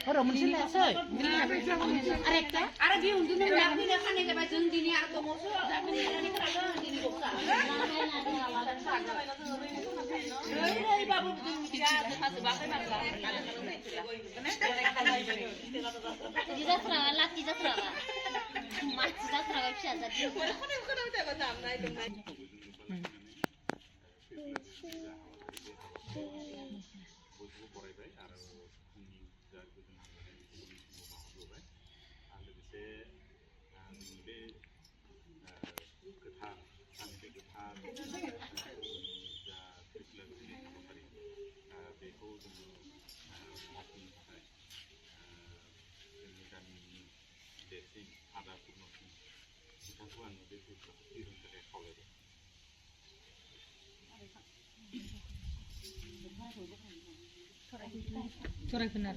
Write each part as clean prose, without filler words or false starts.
Orang mesti lah soy. Ada dia untuk nak pilih kan yang macam ini atau musuh. Tapi ini kerana ini dosa. Ini baru dia tak sebagai bangsa. Tidak serah, laki tidak serah. Mat tidak serah bisa jadi. Corak benar.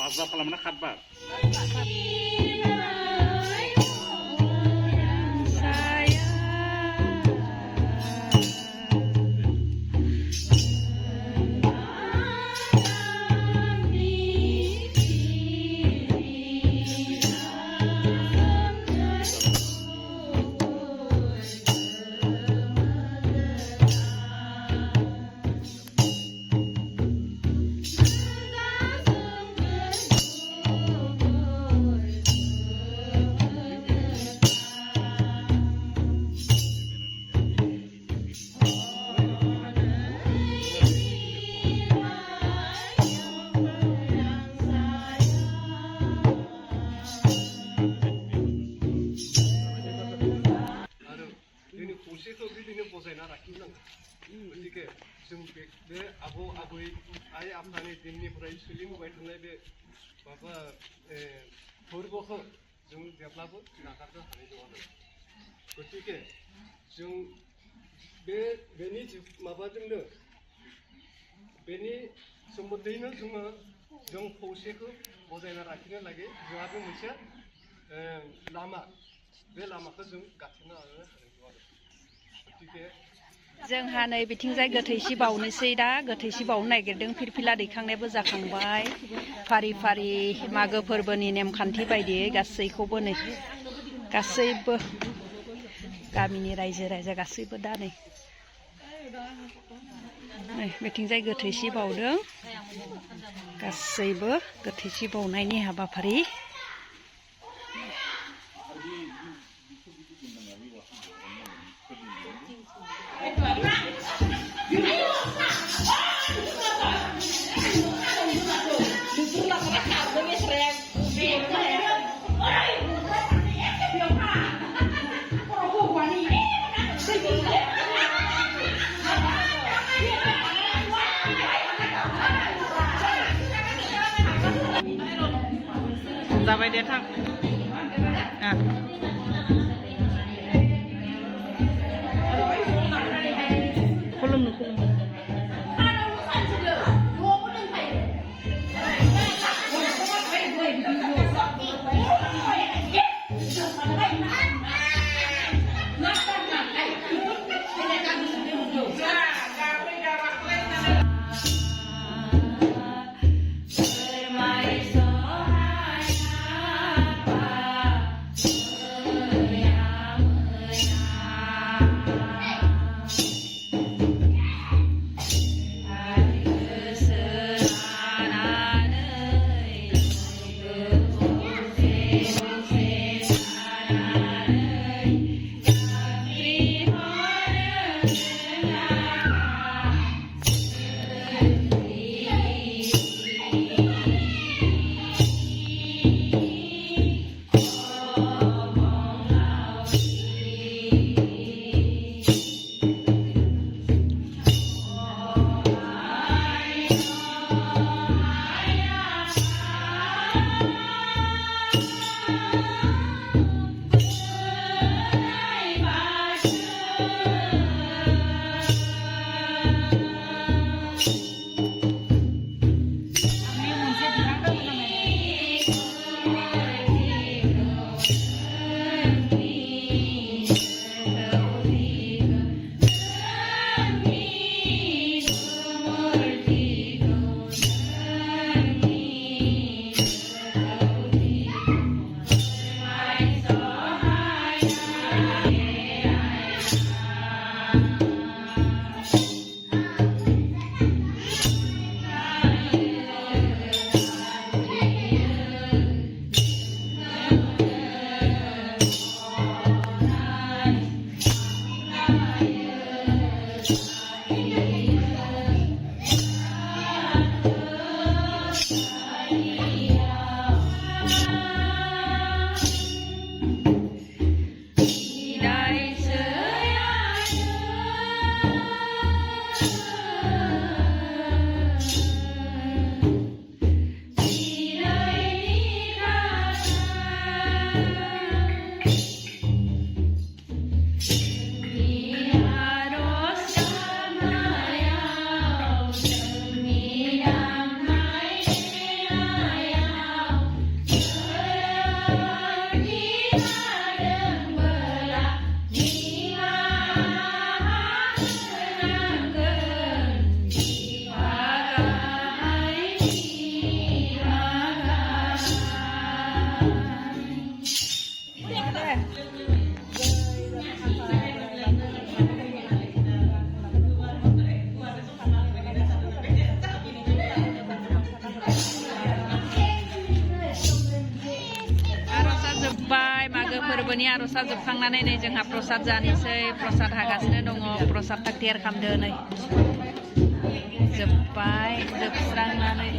Pasal kalau mana khabar? जों बे आबौ आबै आइ आफानि दिननिफ्राय सोलिबोबाय थानाय बे माबा फोरबोखौ जों जेब्लाबो नागारनो हानाय नङा गतिके जों बेनि माबाजोंनो बेनि सोमोन्दैनो जों खौसेखौ बजायना लाखिनो लागि जोंहाबो मोनसे लामा बे लामाखौ जों गाथेनो हानाय नङा गतिके जोंहा नै बिथिंजाय गोथैसि बावनोसै दा गोथैसि बावनो नागिरदों फिरफिला दैखांनायबो जाखांबाय फारि फारि मागो फोरबोनि नेमखान्थि बायदियै गासैखौबो नै गासैबो गामिनि रायजो राजा गासैबो दा नै बिथिंजाय गोथैसि बावदों गासैबो गोथैसि बावनायनि हाबाफारि जाबाय दे थां खुलुमनो फोरबोनि आर'जआ जोबखांनानै नै जोंहा प्रसाद जानोसै प्रसाद हागासिनो दङ प्रसाद थाग थियार खालामदो नै जोब्बाय जोबस्रांनानै